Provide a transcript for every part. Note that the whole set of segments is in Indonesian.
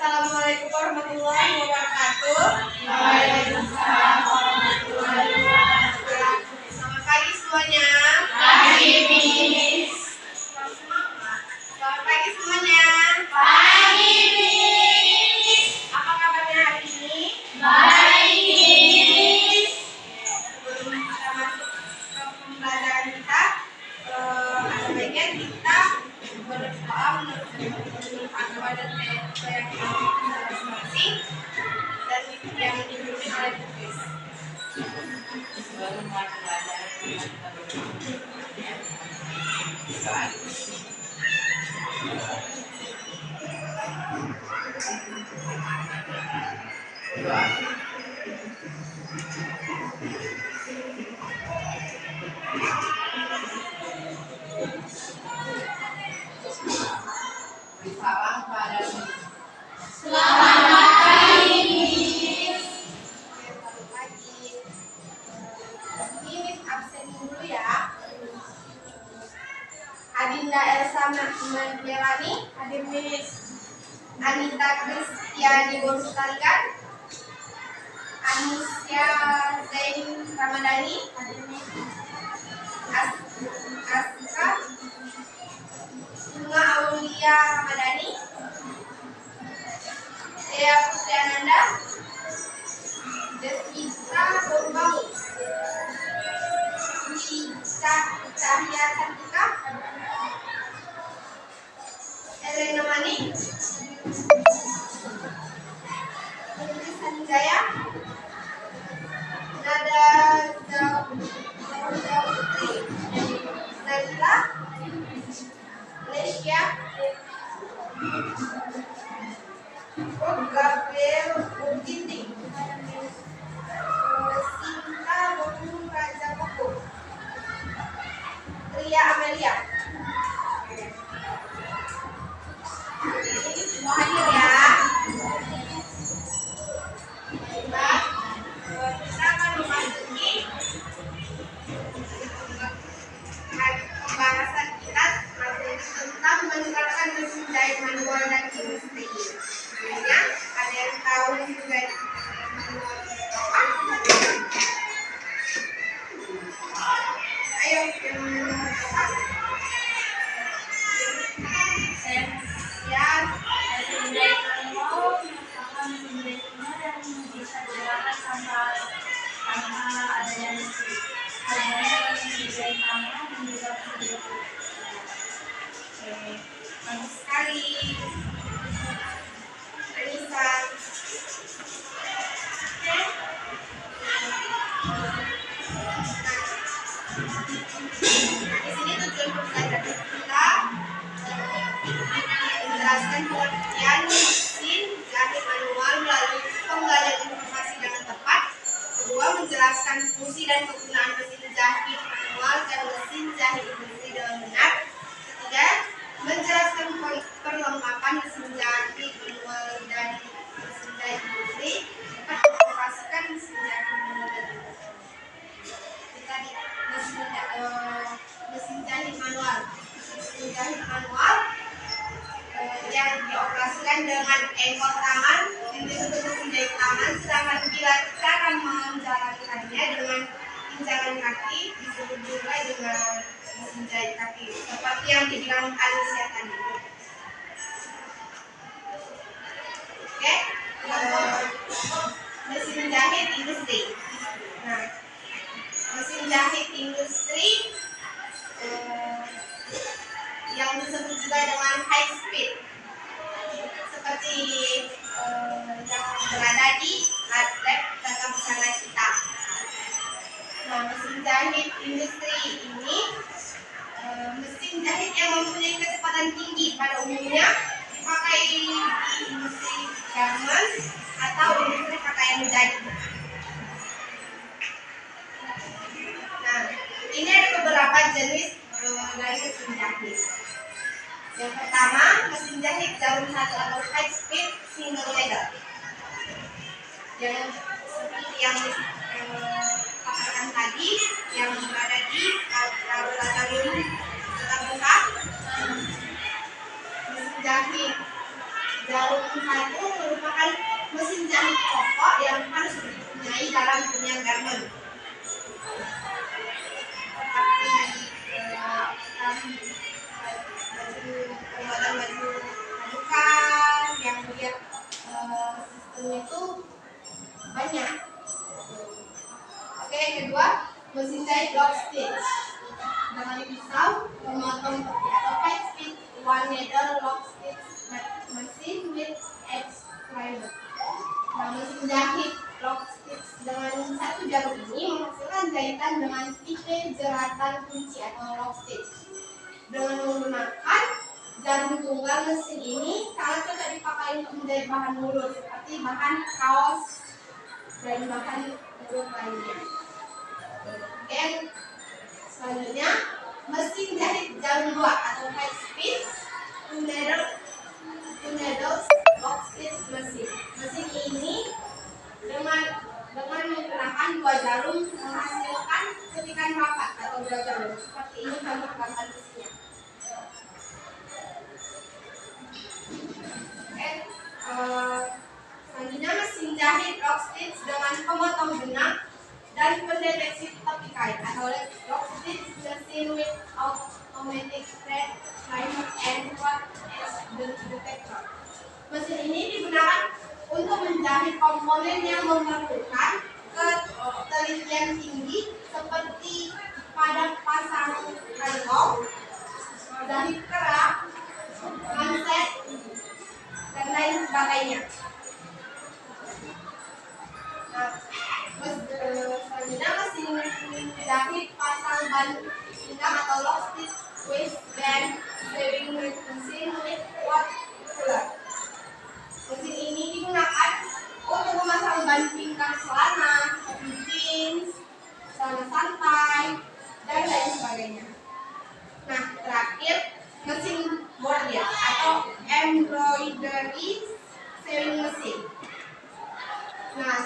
Assalamualaikum warahmatullahi wabarakatuh. Waalaikumsalam warahmatullahi wabarakatuh. Selamat pagi semuanya. Pagi, Miss. Selamat pagi semuanya. Pagi, Miss. Apa kabarnya hari ini? Baik, Miss. Sebelum kita masuk ke pembelajaran kita, ada baiknya kita berdoa menurut agama dan keyakinan kita masing-masing dan yang dipimpin oleh Tuhan. Sebelum mulai pembelajaran kita berdoa ya. Salam pada Selamat pagi, Miss. Selamat pagi. Ini Miss absen dulu ya. Adinda Elsa Melani, hadir Miss. Anita Kristiani Borustalikan, Anisya Zain Ramadhani, hadir Miss. Aska Bunga Aulia Ramadhani, Dea Putri Ananda, Desita Borbau, Cahya Cantika, Elena Mani, Putri Sanjaya, Nada Putri, Nabila, Malaysia, Gabriel Ginting, Sinta Bonu Raja Koko, Ria Amelia. Ini semua hadir ya. Baik, kita akan memasuki pembahasan kita materi tentang menerapkan mesin jahit manual dan industri. Sebenarnya ada yang tahu mesin jahit manual itu apa? Ayo, Ya, mesin jahit manual merupakan mesin jahit yang bisa digunakan tanpa adanya mesin. Adanya mesin jahit manual dan juga mesin jahit. bagus sekali. Anissa. Di sini tujuan pembelajaran kita menjelaskan pengertian mesin jahit manual melalui penggalian informasi dengan tepat. Kedua, menjelaskan fungsi dan kegunaan mesin jahit manual dan mesin jahit industri dengan benar. Ketiga, menjelaskan perlengkapan mesin jahit manual dan mesin jahit industri. Empat, mengoperasikan mesin jahit manual dan industri. Tadi mesin jahit manual. Mesin jahit manual yang dioperasikan dengan ekor tangan yang disebut mesin jahit tangan, sedangkan bila cara menjalankannya dengan injakan kaki disebut juga dengan mesin jahit kaki, seperti yang dibilang Alicia tadi. Oke, mesin jahit industri. Nah, mesin jahit industri yang disebut juga dengan high speed, seperti yang berada di lab tata busana kita. Nah, mesin jahit industri ini mesin jahit yang mempunyai kecepatan tinggi pada umumnya dipakai di industri garment atau industri pakaian jadi. Nah, ini ada beberapa jenis dari mesin jahit. Yang pertama, mesin jahit jarum satu atau high speed single level. Yang seperti yang katakan tadi, yang berada di laboratorium terbuka. Mesin jahit jarum satu merupakan mesin jahit pokok yang harus dipunyai dalam dunia garment. Seperti pembuatan baju pramuka yang dia sistemnya itu banyak. Oke, yang kedua, mesin jahit lock stitch dengan pisau memotong tepi atau high speed one needle lock stitch machine with edge slider. Nah, mesin jahit lock stitch dengan satu jarum ini menghasilkan jahitan dengan tipe jeratan kunci atau lock stitch. Dengan menggunakan jarum tunggal, mesin ini sangat cocok dipakai untuk menjahit bahan mulur seperti bahan kaos dan bahan mulur lainnya. Oke, selanjutnya mesin jahit jarum 2 atau high speed two needles lock stitch mesin. Mesin ini dengan menggunakan 2 jarum menghasilkan ketikan rapat atau 2 jarum. Seperti ini contoh gambar mesinnya. Selanjutnya mesin jahit lock stitch dengan pemotong benang dan pendeteksi tepi kain atau lock stitch mesin with automatic thread timer and what is the detector. Mesin ini digunakan untuk menjahit komponen yang memerlukan ketelitian tinggi seperti pada pasang kantong, jahit kerak, manset, dan lain sebagainya. Nah, selanjutnya mesin jahit pasang ban pinggang atau lock stitch waistband sewing mesin with watt cooler. Mesin ini digunakan untuk memasang ban pinggang celana, jeans, celana santai, dan lain sebagainya. Nah, terakhir mesin bordir atau embroidery sewing mesin. Nah,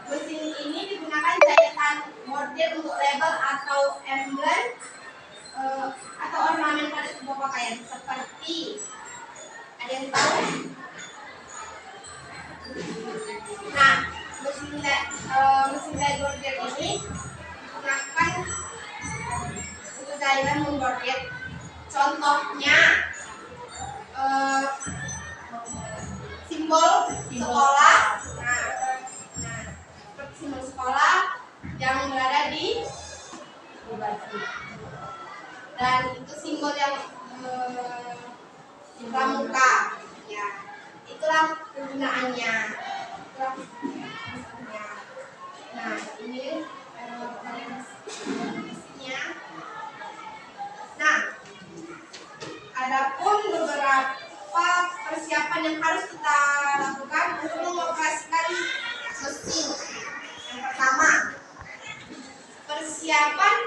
mesin ini digunakan jahitan bordir untuk label atau emblem atau ornamen pada sebuah pakaian seperti, ada yang tahu? Nah, mesin jahit bordir ini digunakan untuk jahitan membordir. Contohnya simbol sekolah. Nah, seperti simbol sekolah yang berada di baju. Dan itu simbol yang di pramuka. Ya, itulah penggunaannya. Nah, ini mesinnya. Nah, adapun beberapa persiapan yang harus kita lakukan untuk mengoperasikan mesin. Yang pertama, persiapan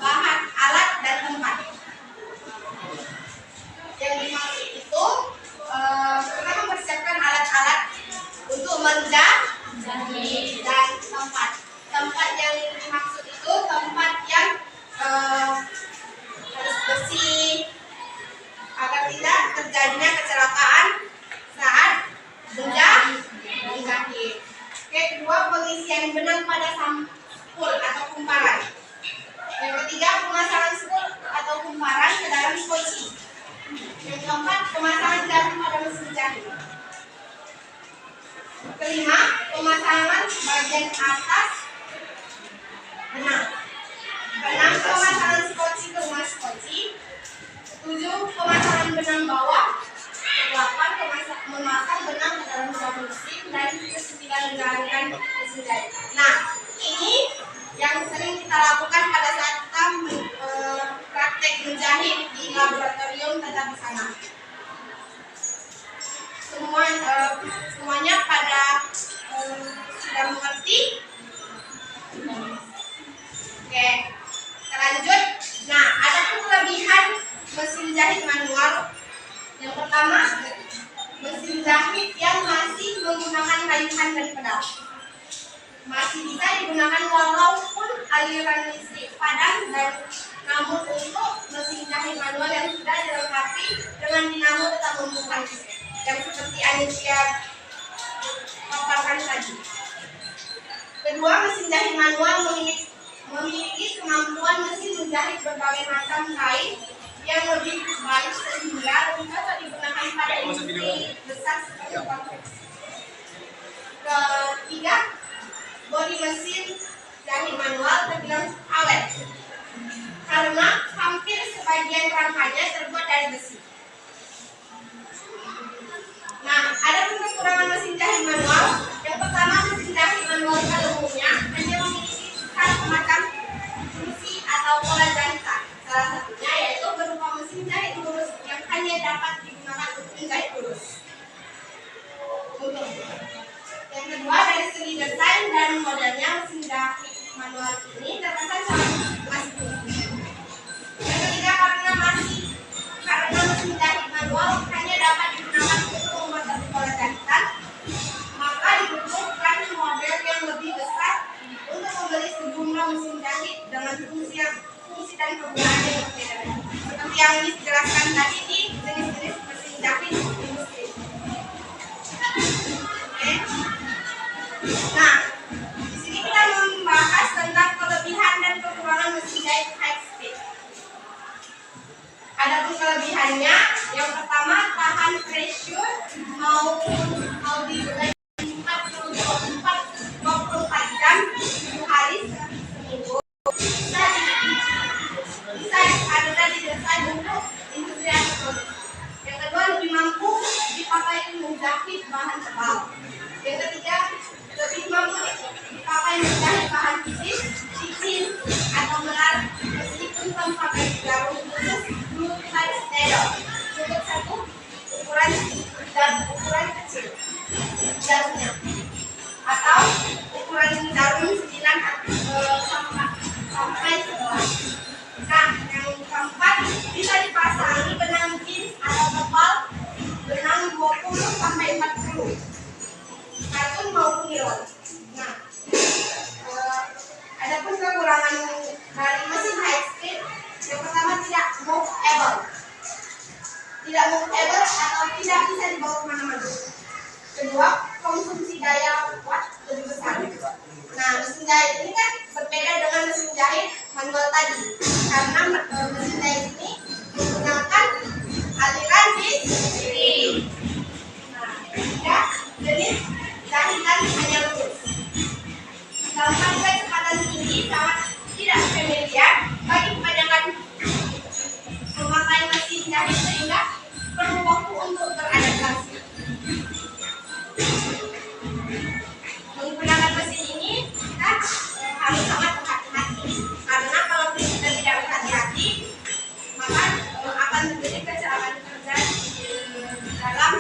bahan, alat, dan tempat. Yang dimaksud itu kita mempersiapkan alat-alat untuk menjahit dan tempat. Tempat yang dimaksud itu tempat yang harus bersih agar tidak terjadinya kecelakaan saat menjahit. Oke, kedua, pengisian benang pada sampul atau kumparan. Yang ketiga, pemasangan spool atau kumparan ke dalam skoci. Yang keempat, pemasangan jarum pada mesin jahit. Kelima, pemasangan bagian atas benang. Keenam, pemasangan skoci ke rumah skoci. 7, pemasangan benang bawah. 8, memasang benang ke dalam jarum mesin. Dan 9, menjalankan mesin jahit. Nah, ini yang sering kita lakukan pada saat kita praktek menjahit di laboratorium tetap di sana. Semuanya pada sudah mengerti? Oke, kita lanjut. Nah, ada kelebihan mesin jahit manual. Yang pertama, mesin jahit yang masih menggunakan rayuan dan pedal. Masih bisa digunakan walaupun aliran listrik padam, dan namun untuk mesin jahit manual yang sudah dilengkapi dengan dinamo tetap membutuhkan listrik. yang seperti Anitia paparkan tadi. Kedua, mesin jahit manual memiliki kemampuan mesin menjahit berbagai macam kain yang lebih baik sehingga lebih cocok digunakan pada industri besar seperti konveksi. Ketiga, bodi mesin jahit manual terbilang awet karena hampir sebagian rangkanya terbuat dari besi. Nah, ada kekurangan mesin jahit manual. Yang pertama, mesin jahit manual pada umumnya hanya memiliki satu macam fungsi atau pola jahitan. Salah satunya yaitu berupa mesin jahit lurus yang hanya dapat digunakan untuk menjahit lurus. Yang kedua, dari segi desain dan modelnya mesin jahit manual ini terkesan masih tinggi. Yang ketiga, karena mesin jahit manual hanya dapat digunakan untuk membuat satu pola jahitan, maka dibutuhkan model yang lebih besar untuk membeli sejumlah mesin jahit dengan fungsi dan penggunaan yang berbeda. Seperti yang dijelaskan tadi di jenis-jenis mesin jahit industri. Oke. Nah, di sini kita membahas tentang kelebihan dan kekurangan mesin jahit high speed. Adapun kelebihannya, yang pertama tahan pressure maupun audionya 24 jam 7 hari seminggu. Bisa ada didesain untuk industri elektronik. Yang kedua, lebih mampu dipakai menjahit bahan tebal. Yang ketiga, lebih mampu dipakai menjahit bahan tipis, licin atau melar meskipun tanpa jarum khusus blue type needle. Cukup satu ukuran dan ukuran kecil jarumnya, atau ukuran jarum 9 sampai 11. Nah, yang keempat, bisa dipasangi benang jeans atau tebal benang 20 sampai 40 katun maupun nilon. Nah, adapun kekurangan dari mesin high speed, yang pertama tidak movable atau tidak bisa dibawa kemana-mana. Kedua, konsumsi daya watt lebih besar. Nah, mesin jahit ini kan berbeda dengan mesin jahit manual tadi, karena mesin jahit ini menggunakan aliran listrik. Nah, ketiga, jenis jahitan hanya lurus. Keempat, kecepatan tinggi sangat tidak familiar bagi kebanyakan memakai mesin jahit sehingga perlu waktu untuk beradaptasi. Menggunakan mesin ini kita harus sangat berhati-hati, karena kalau kita tidak berhati-hati maka akan terjadi kecelakaan kerja dalam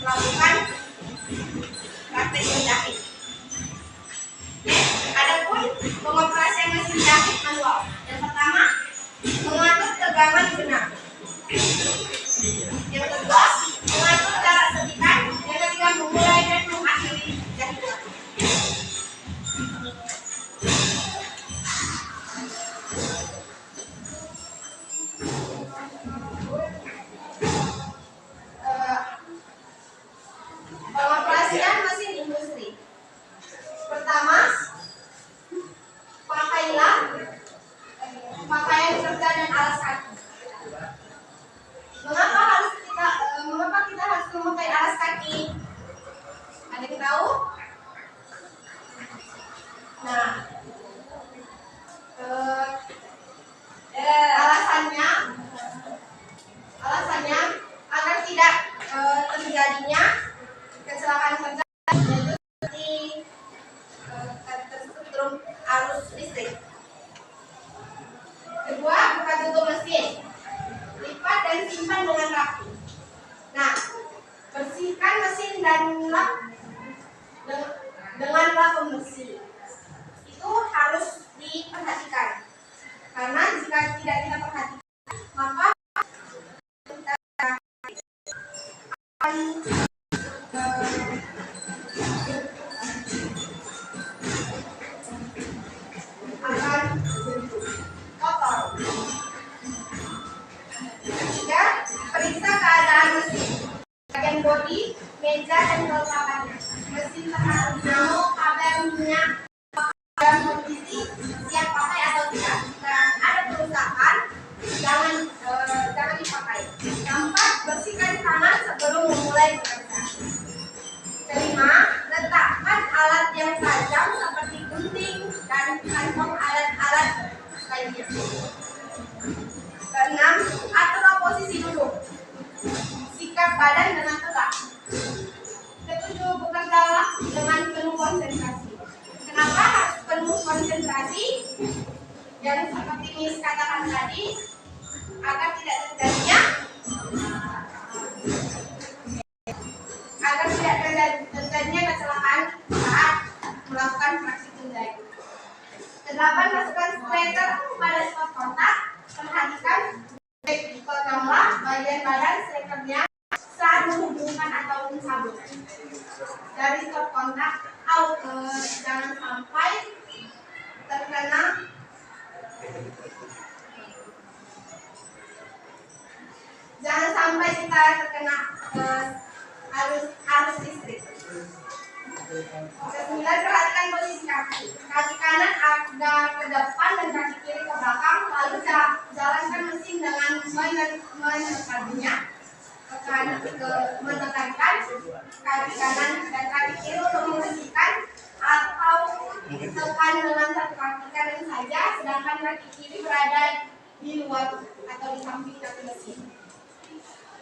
melakukan praktek menjahit. Adapun pengoperasian mesin jahit manual, yang pertama mengatur tegangan benang. Yang kedua, mengatur jarak setikan. Yang ketiga, memulai dan mengakhiri jahitan. Pengoperasian mesin industri. Pertama, pakaian kerja dan alas kaki. Mengapa kita harus memakai alas kaki? Ada yang tahu? Nah, alasannya agar tidak terjadinya kecelakaan kerja seperti tersetrum arus listrik. Kedua, buka tutup mesin, lipat dan simpan dengan rapi. Nah, bersihkan mesin dan lap dengan lap pembersih. Itu harus diperhatikan, karena jika tidak kita perhatikan maka kita akan kotor. Ketiga, periksa keadaan mesin. Bagian bodi meja dan kelengkapannya. Mesin tekan dinamo, kabel, minyak, dan kondisi siap pakai atau tidak. Jika ada kerusakan, jangan dipakai. Keempat, bersihkan tangan sebelum memulai bekerja. Kelima, letakkan alat yang tajam seperti gunting dan kantong alat-alat lainnya. Keenam, atur posisi duduk. Sikap badan dengan tegak. Ketujuh, bekerjalah dengan penuh konsentrasi. Kenapa harus penuh konsentrasi? Yang seperti Miss katakan tadi, agar tidak terjadinya kecelakaan saat melakukan praktik menjahit. Kedelapan, masukkan spreader pada spot kontak. Perhatikan nomor bagian badan spreadernya saat menghubungkan atau mencabut dari spot kontak. Jangan sampai terkena kita terkena arus listrik. Kesembilan, perhatikan posisi kaki. Kaki kanan agak ke depan dan kaki kiri ke belakang. Lalu jalankan mesin dengan menekannya. Menekankan kaki kanan dan kaki kiri untuk membersihkan, atau tekan dengan satu kaki kanan saja, sedangkan kaki kiri berada di luar atau di samping kaki mesin.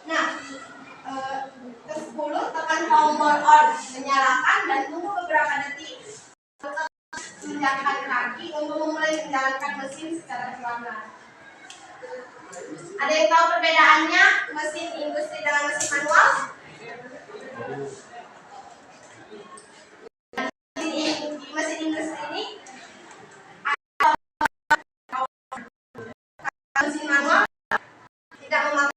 Nah, ke-10, tekan tombol on, menyalakan dan tunggu beberapa detik. Pindahkan kaki untuk memulai menjalankan mesin secara perlahan. Ada yang tahu perbedaannya mesin industri dengan mesin manual? Mesin industri ini mesin manual tidak memakai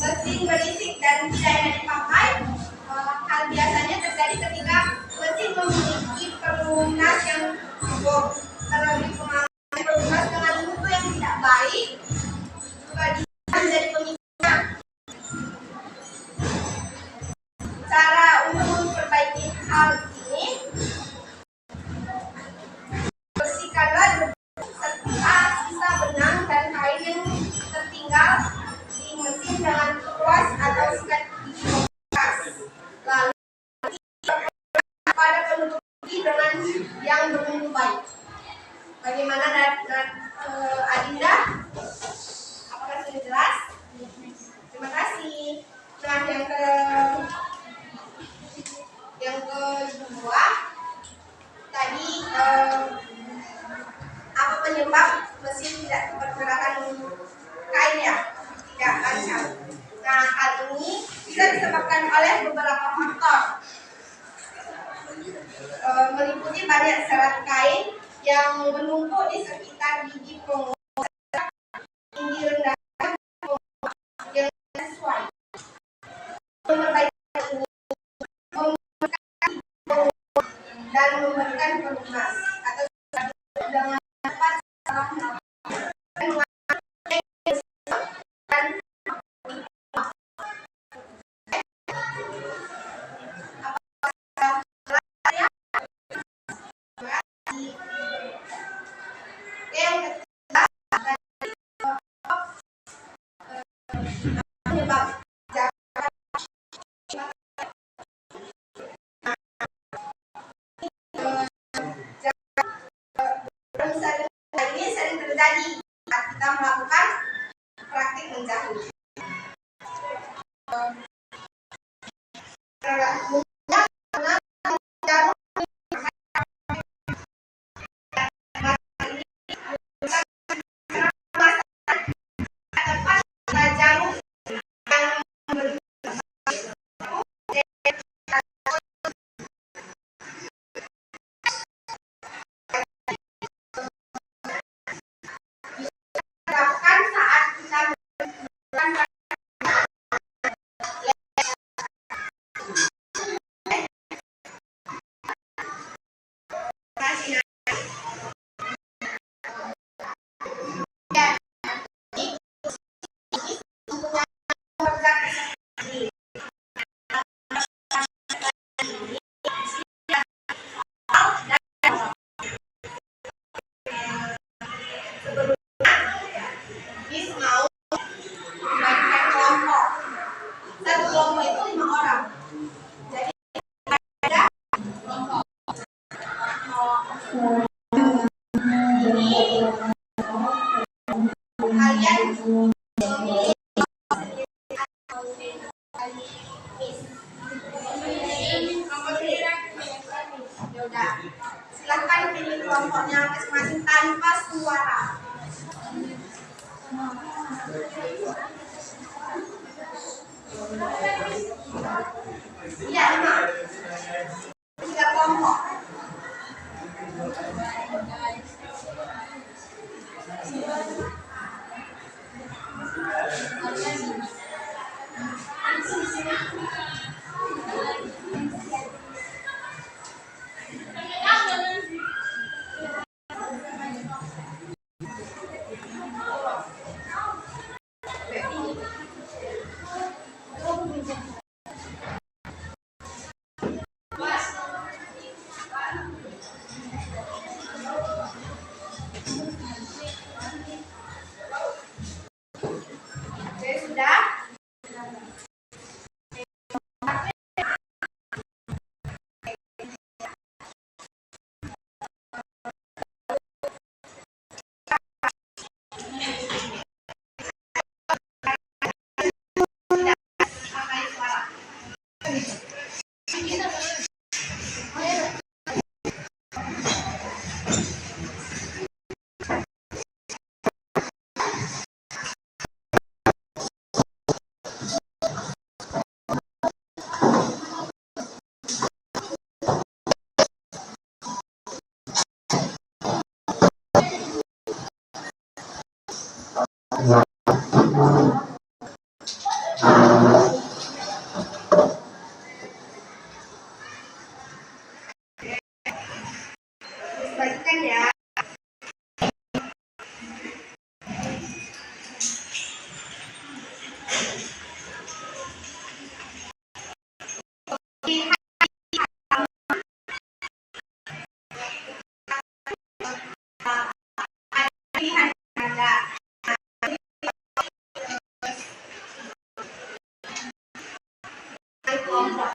mesin berisik dan tidak enak dipakai. Hal biasanya terjadi ketika mesin memiliki pelunas yang terlebih pelunas dengan mutu yang tidak baik, juga bisa menjadi pemicunya. Cara untuk memperbaiki hal ini, bersihkanlah serta sisa benang dan kain yang tertinggal di mesin dengan kuas atau sikat gigi bekas. Lalu pada penutup gigi dengan yang bermutu baik. Bagaimana Adinda? Apakah sudah jelas? Terima kasih. Nah, yang kedua tadi, apa penyebab mesin tidak bergerakan kain ya? Tidak lancar. Nah, hal ini bisa disebabkan oleh beberapa faktor, meliputi banyak serat kain yang menumpuk di sekitar gigi penguat, tinggi rendah yang sesuai, dan memberikan pelunas atau dengan tepat salah saat kita menggunakan mau membagikan kelompok. Satu kelompok itu 5 orang. Jadi ada kelompok. Kalian memilih yaudah, silahkan pilih kelompoknya masing-masing tanpa suara. Iya, 5. 3 kelompok. Oke, sudah. Pakai suara. Bagikan ya. Pilihan Anda. Kelompok.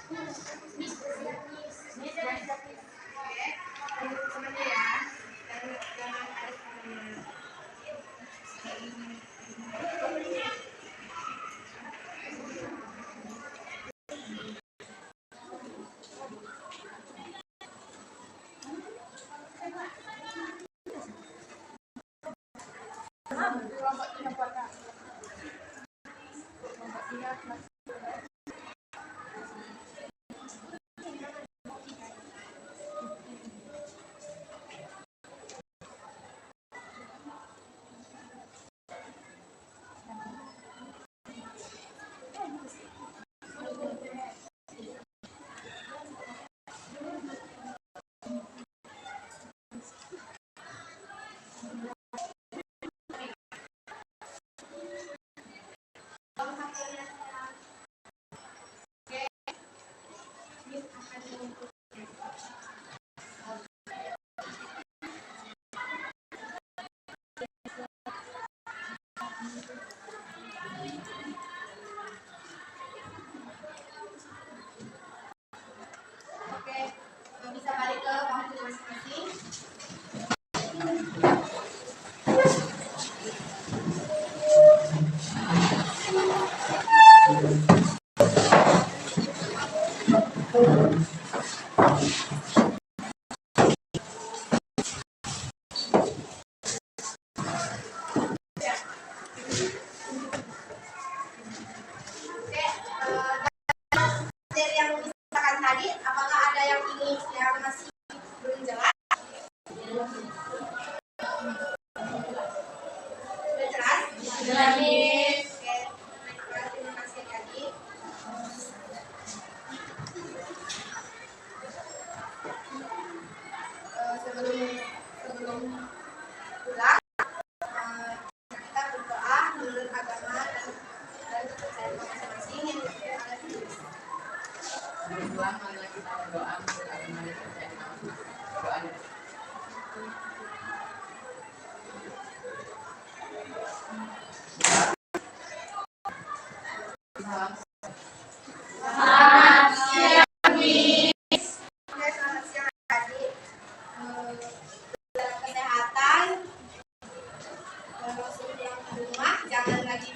Oke, temannya ya. Jangan ada temannya. Oke, bisa balik ke bangku masing-masing. Oke, dari yang misalkan tadi, apakah ada yang ini yang masih belum jelas? Sudah jelas? Jelas, Miss. Oke, baiklah, terima kasih tadi. Sebelum pulang, kita berdoa menurut agama dan kepercayaan masing-masing yang ada di Indonesia. Berjuang marilah kita berdoa menurut agama dan kepercayaan masing-masing. Doa. Salam. Selamat siang, Miss. Oke, selamat siang adik. Jaga kesehatan. Kalau sudah pulang ke rumah, jangan lagi